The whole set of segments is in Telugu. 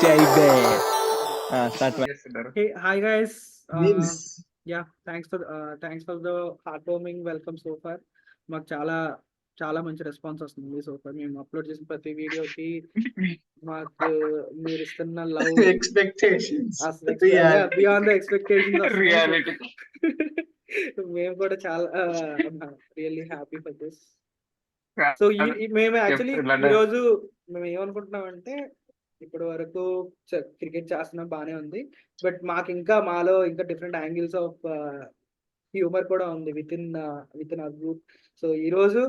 Chaibe. Start. చేస్తున్నారు. Hey, hi guys. Memes. Yeah, thanks for the heartwarming welcome so far. మాకు చాలా చాలా మంచి రెస్పాన్స్ వస్తుంది సో ఫar. మేము అప్లోడ్ చేసిన ప్రతి వీడియోకి మాకు మీరు ఇస్తున్న love Expectations. Beyond the expectations reality మేము కూడా చాలా really happy for this. So మేము యాక్చువల్లీ ఈరోజు మేము ఏమనుకుంటున్నామంటే ఇప్పటి వరకు క్రికెట్ చేస్తున్నాం బానే ఉంది, బట్ మాలో ఇంకా డిఫరెంట్ యాంగిల్స్ ఆఫ్ హ్యూమర్ కూడా ఉంది with in our group. So ఈ రోజు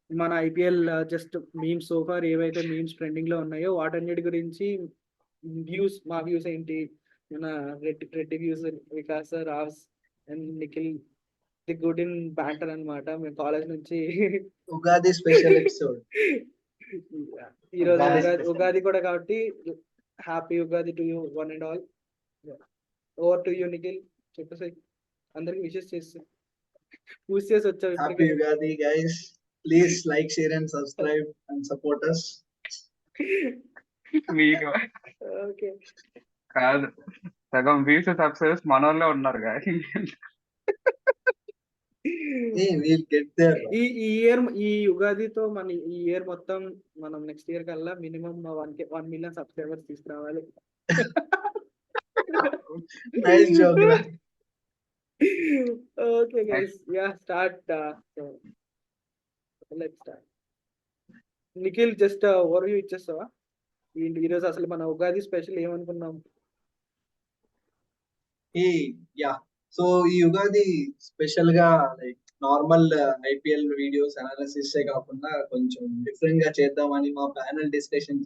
మన ఐపీఎల్ జస్ట్ మీమ్స్ సోఫార్ ఏవైతే మీమ్స్ ట్రెండింగ్ లో ఉన్నాయో వాటన్నిటి గురించి మా వ్యూస్ ఏంటి, మన Reddy views, Vikas, Rao's and Nikhil the good in banter అన్నమాట. మేము కాలేజ్ నుంచి ఉగాది స్పెషల్ ఎపిసోడ్. ఈ రోజు ఉగాది కూడా కాబట్టి happy Ugadi to you one and all. Over to you Nikhil, చెప్పేసి అందరికి విషెస్ చేసి పూజ చేసి వచ్చావు. Happy Ugadi guys. Please like, share and subscribe and support us. మీకు ఓకే కాదు, సగం వ్యూస్ సబ్స్క్రైబర్స్ మనోళ్ళే ఉన్నారు కానీ Hey, we'll get there. ఈ ఇయర్ ఈ ఉగాదితో మన ఈ ఇయర్ మొత్తం మనం నెక్స్ట్ ఇయర్ కల్లా మినిమం 1 million సబ్స్క్రైబర్స్ తీసుకురావాలి. Nice joke. Okay guys, yeah start. Let's start. Nikhil just overview ఇచ్చేస్తావా ఈరోజు అసలు మన ఉగాది స్పెషల్ ఏమనుకున్నాం? సో ఈ ఉగాది స్పెషల్ గా like normal IPL videos analysis కాకుండా కొంచెం డిఫరెంట్ గా చేద్దామని మా ప్యానల్ డిస్కషన్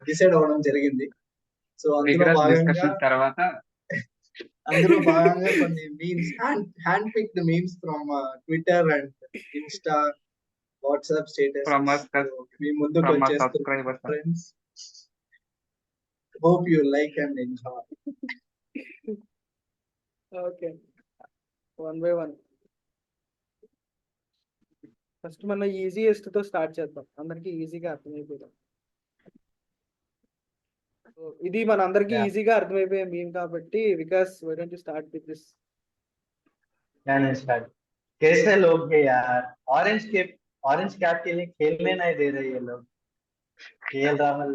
డిసైడ్ అవ్వడం జరిగింది. సో అందులో భాగంగా కొన్ని memes, hand pick the memes from Twitter and Insta, WhatsApp status మీ ముందుకు వచ్చేస్తున్నాం friends. Hope you like and enjoy. Okay, one by one. First మనం ఈజీయెస్ట్ తో స్టార్ట్ చేద్దాం, అందరికి ఈజీగా అర్థమైపోతాం. ఇది మన అందరికి ఈజీగా అర్థమైపోయే మీమ్ కాబట్టి Vikas why don't you start with this? कैसे लोग हैं यार, ऑरेंज कैप के लिए खेलने नहीं दे रहे ये लोग. केएल राहुल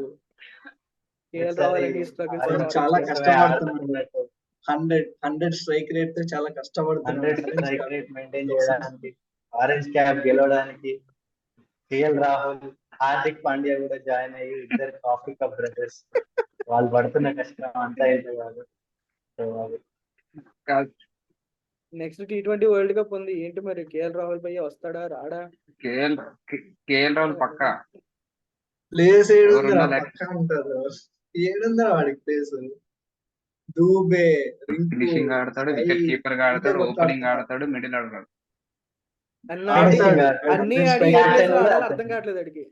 చాలా కష్టపడుతున్నారు. 100 స్ట్రైక్ రేట్ తో చాలా కష్టపడుతున్నారు. 100 స్ట్రైక్ రేట్ మెయింటైన్ చేయడానికి, ఆరెంజ్ క్యాప్ గెలవడానికి కేఎల్ రాహుల్, హార్దిక్ పాండ్యా కూడా జాయిన్ అయ్యి ఇద్దరు కాఫీ కప్ బ్రదర్స్. వాళ్ళు పడుతున్న కష్టం అంతా అయితే కాదు. నెక్స్ట్ T20 వరల్డ్ కప్ ఉంది ఏంటి మరి? కేఎల్ రాహుల్ భయ్య వస్తాడా రాడా? కేఎల్ రాహుల్ పక్కా ప్లేస్ 700 వాడికి ప్లేస్. దూబే, ఫినిషింగ్ ఆడతాడు, వికెట్ కీపర్ గా ఆడతాడు, ఓపెనింగ్ ఆడతాడు, మిడిల్ ఆడతాడు. అన్ని అర్థం కావట్లేదు అడిగి.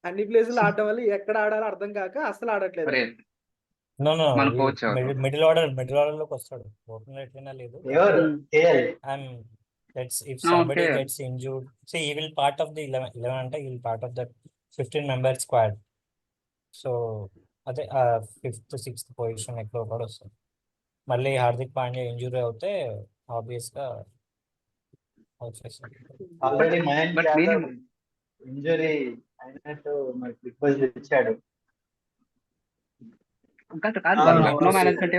అన్ని ప్లేసులు ఆడటం వల్ల ఎక్కడ ఆడాలో అర్థం కాక అసలు ఆడట్లేదు. మిడిల్ ఆర్డర్ లోకి వస్తాడు. ఓపెన్ ఎట్లైనా లేదు. If somebody gets injured, see he will part of the 11 అంటే he will part of the 15-member squad. So అదే 5th 6th పొజిషన్ ఎక్కువ కూడా వస్తుంది. మళ్ళీ హార్దిక్ పాండ్యా ఇంజురీ అవుతే ఆబ్వియస్ గా ఆల్రెడీ ఇంజురీ అయినట్టు మరి బిగ్ బాస్ ఇచ్చాడు. లక్నో మేనేజ్మెంట్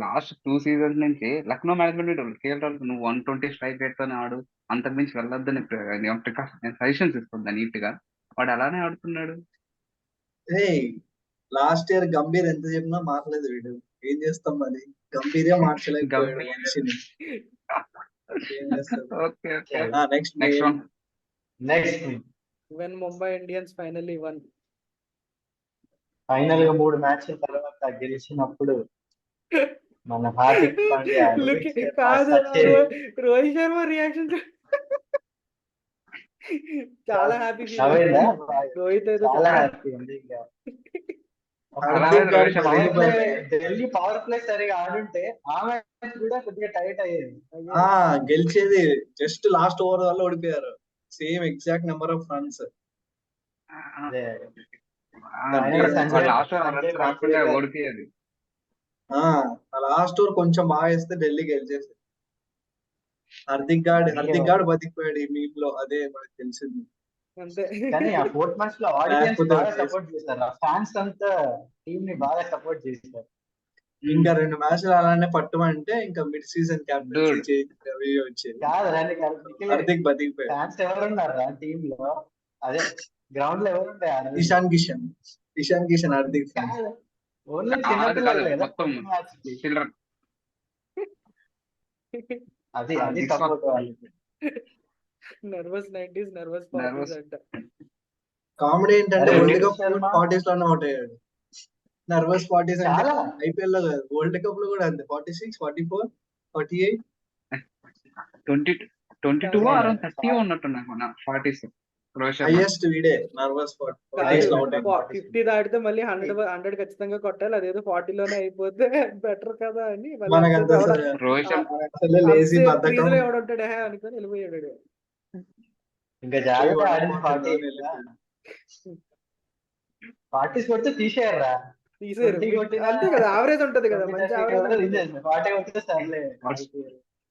లాస్ట్ 2 seasons నుంచి లక్నో మేనేజ్మెంట్ కేఎల్ రాహుల్ నువ్వు 120 స్ట్రైక్ రేట్ తోనే ఆడు, అంతకు మించి వెళ్ళొద్దని సజెషన్స్ ఇస్తుంది నీట్ గా. వాడు అలానే ఆడుతున్నాడు. లాస్ట్ ఇయర్ గంభీర్ ఎంత చెప్పినా మారలేదు వీడు. ఏం చేస్తాం మరి, గంభీరే మార్చలేదు. Next when Mumbai Indians finally one. Final గా 3 మ్యాచ్ల తర్వాత గెలిచినప్పుడు మన హార్దిక్ పాండ్యా కాదు, రోహిత్ శర్మ రియాక్షన్ చాలా హ్యాపీ. రోహిత్ అయితే చాలా హ్యాపీ ఉంది. ఢిల్లీ పవర్ ప్లే సరిగా ఆడుంటే ఆ మ్యాచ్ కూడా కొద్దిగా టైట్ అయ్యేది. గెలిచేది. జస్ట్ లాస్ట్ ఓవర్ వల్ల ఓడిపోయారు. Same exact number of runs. అదే లాస్ట్ రన్స్ రాకుండా ఓడిపోయేది. లాస్ట్ ఓవర్ కొంచెం బాగా వేస్తే ఢిల్లీ గెలిచేసి. హార్దిక్ గాడ్ బతికిపోయాడు ఈ మీమ్ లో, అదే మనకు తెలిసింది. అంతే. కానీ ఆ ఫోర్త్ మ్యాచ్ లో ఆడియన్స్ బాగా సపోర్ట్ చేశారు, ఫ్యాన్స్ అంతా టీమ్ ని బాగా సపోర్ట్ చేశారు. ఇంకా 2 మ్యాచ్లు అలానే పట్టమంటే ఇంకా మిడ్ సీజన్ క్యాప్టెన్సీ వచ్చేది. హార్దిక్ బతికిపోయాడు. ఫ్యాన్స్ ఎవరున్నారా టీమ్ లో? అదే గ్రౌండ్ లో ఎవరుంటారు? ఇషాన్ కిషన్ హార్దిక్ ఫ్యాన్స్. ఓన్లీ అది సపోర్ట్ వాళ్ళకి. నర్వస్ 90s నర్వస్ 40s అంట. కామెడీ ఏంటంటే వరల్డ్ కప్ 40s లోనే అవుట్ అయ్యాడు. నర్వస్ 40s అంటే ఐపీఎల్ లో కాదు, వరల్డ్ కప్ లో కూడా అంతే. 46, 44, 48, 22 అరౌండ్ 30 ఉన్నట్టున్నా 40s. హైయెస్ట్ వీడే నర్వస్ 40s లో అవుట్ అయ్యాడు. 50 దాటితే మళ్ళీ 100 ఖచ్చితంగా కొట్టాలి, అదేదో 40 లోనే అయిపోతే బెటర్ కదా అని మనకంత లేజీ బద్ధకం ఎవడుంటాడే అనుకొని వెళ్ళిపోయాడు. ఇంకా జాగ్రత్త ఆడింది 40s కొడితే తీసేయరా, తీసేరు అంతే కదా, యావరేజ్ ఉంటది కదా, మంచి యావరేజ్.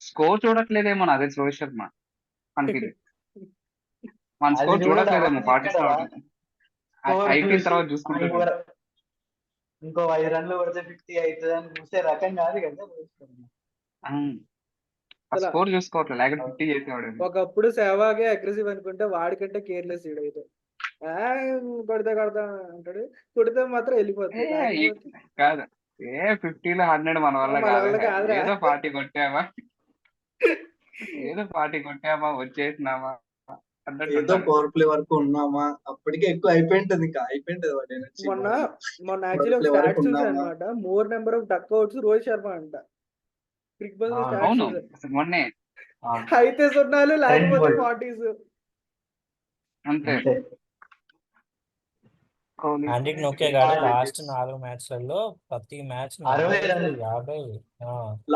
స్కోర్ చూడట్లేదేమో అదే రోహిత్ శర్మ మనకి, మన స్కోర్ చూడట్లేదేమో 40s అయిపోయిన తర్వాత చూసుకుంటారు. ఇంకో 5 రన్లు కొడితే 50 అవుతుంది అని చూసే రకం కాదు కదా. స్కోర్ చూసుకోవట్లేదు, లేకపోతే 50 చేసేవాడు. ఒకప్పుడు సేవాగే అగ్రెసివ్ అనుకుంటే వాడికంటే కేర్లెస్ ఇడైతే కొడితే కొడతా అంటాడు, కొడితే మాత్రం వెళ్ళిపోతుంది. కాదు 50లో 100 మన వల్ల కాదు. ఏదో 40 కొట్టామా వచ్చేసినామా, ఏదో పవర్ ప్లే వరకు ఉన్నామా, అప్పటికే ఎక్కువ అయిపోయింటది. ఇంకా అయిపోయింటది వాడి ఎనర్జీ. మొన్న యాక్చువల్లీ ఒక స్టాట్ చూసాను అన్నమాట, more number of duck outs Rohit Sharma అంట. క్రిక్ బజ్ మొన్నే అయితే సున్నాలు లేకపోతే 40s అంతే. హార్దిక్ నోకే గాడు లాస్ట్ 4 మ్యాచ్లలో ప్రతి మ్యాచ్ 50.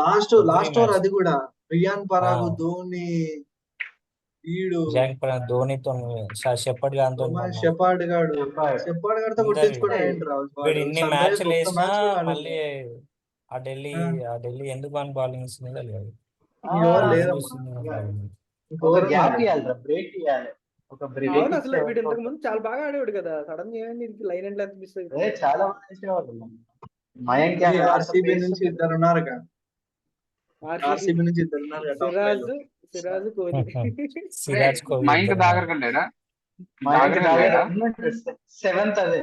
లాస్ట్ ఓవర్ అది కూడా రియాన్ పరాగ్, ధోని, ధోనితో షెపర్డ్ గారితో ఇన్ని మ్యాచ్లు వేసినా మళ్ళీ ఆ ఢిల్లీ ఎందుకు వన్ బౌలింగ్ తెలియదు. అసలు వీడు ఇంతకు ముందు చాలా బాగా ఆడేవాడు కదా, సడన్ గా లైన్ అండ్ లెంత్ మిస్ అయిపోయింది. చాలా ఆర్సీబీ నుంచి ఇద్దరు ఉన్నారు కదా, ఆర్సీబీ నుంచి ఇద్దరు ఉన్నారు, సిరాజ్ కోహ్లీ. మైండ్ దాగరకండేనా 7th అదే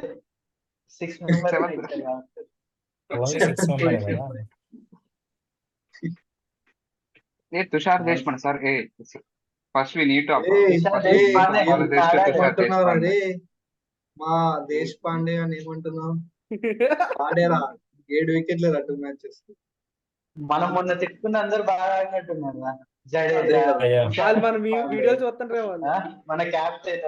6 Tushar Deshpande sir. First we need to మా దేశపాండే అని ఏమంటున్నావు? ఆడేరా 7 వికెట్లు 2 మ్యాచెస్. మనం మొన్న తిట్టుకున్న అందరు బాగా ఆడినట్టున్నారు. మన వీడియో చూస్తుంటే మన captain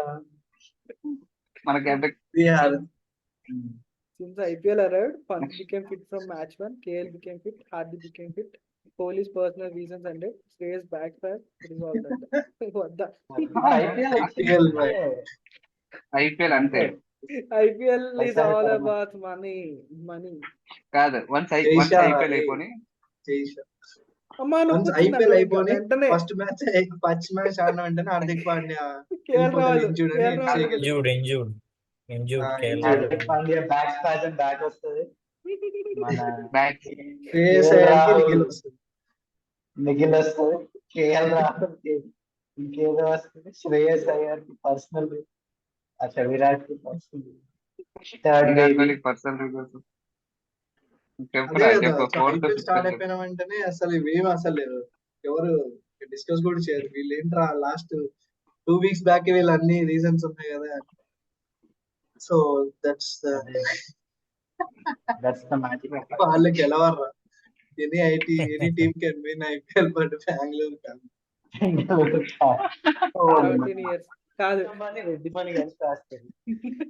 Since IPL arrived, Pant became fit from match 1, KL became fit, Hardik became fit, Kohli's personal reasons ended, Shreyas backfire, it is all that. What the? IPL అంతే. IPL is all about money. కాదు, వన్స్ IPL అయిపోయి ఐపీఎల్ అయిపోయి ఫస్ట్ మ్యాచ్ ఆడిన వెంటనే హార్దిక్ పాండ్యా బ్యాక్ వస్తుంది, నిఖిల్ వస్తుంది, కేఎల్ రాహుల్ ఇంకేదో వస్తుంది, శ్రేయస్ అయ్యర్ కి పర్సనల్, విరాట్ కి పర్సనల్, స్టార్ట్ అయిపోయిన వెంటనే అసలు ఇవేమి అసలు ఎవరు డిస్కస్ కూడా చేయరు. వీళ్ళు ఏంట్రా లాస్ట్ 2 weeks బ్యాక్ వీళ్ళు అన్ని రీజన్స్ ఉన్నాయి కదా. So that's the magic. వాళ్ళు గెలవర్రా, any team can win IPL, but Bengaluru కాదు.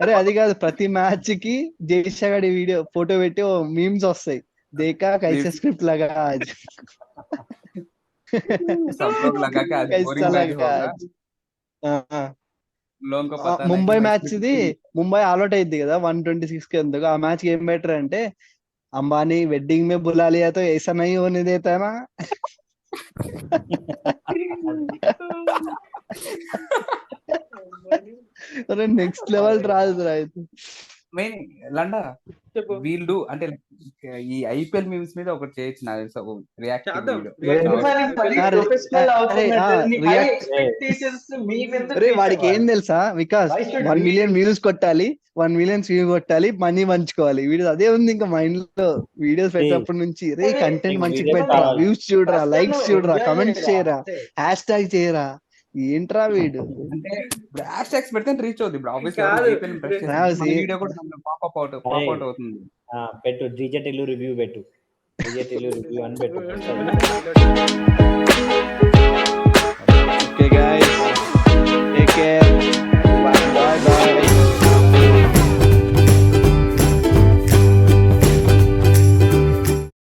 అరే అది కాదు, ప్రతి మ్యాచ్ కి జైషాగడి వీడియో ఫోటో పెట్టి మీమ్స్ వస్తాయి, దేకా కైసే స్క్రిప్ట్ లగా ఆ, ఆ. లోన్ కో పతా ముంబై నహీ మ్యాచ్ ఇది ముంబై ఆల్అౌట్ అయింది కదా 126 కి ఎందుకు ఆ మ్యాచ్ ఏం బెటర్ అంటే అంబానీ వెడ్డింగ్ में बुला लिया तो ऐसा नहीं होने देता ना అరే నెక్స్ట్ లెవెల్ రాదు అయితే మెయిన్ లండా చెప్పు వీళ్ళు అంటే ఈ ఐపీఎల్ మీమ్స్ మీద ఒకటి చేయొచ్చు నాకు తెలిసి ఒక రియాక్టివ్ చేద్దాం వీడియో అరే, ప్రొఫెషనల్ అరే, హై react- ఎక్స్పెక్టేషన్స్ అరే వాడికి ఏం తెలుసా Vikas Why should 1 we- million views కొట్టాలి 1 మిలియన్ వ్యూ కొట్టాలి మనీ పంచుకోవాలి వీడు అదే ఉంది ఇంకా మైండ్ లో వీడియోస్ పెట్టినప్పటి నుంచి రే కంటెంట్ మంచిగా పెట్టరా వ్యూస్ చూడరా లైక్స్ చూడరా కమెంట్స్ చేయరా హ్యాష్ ట్యాగ్ చేయరా ఏంట్రా వీడు అంటే ఇప్పుడు హ్యాష్ ట్యాగ్స్ పెడితే రీచ్ అవుతుంది ఇప్పుడు ఆబ్వియస్లీ కాదు. ఐపీఎల్ ఇంట్రెస్ట్ రాదు. వీడియో కూడా పాప్ అవుట్ అవుతుంది పెట్టు డిజిటల్ రివ్యూ పెట్టు డిజిటల్ రివ్యూ అని పెట్టు Reload.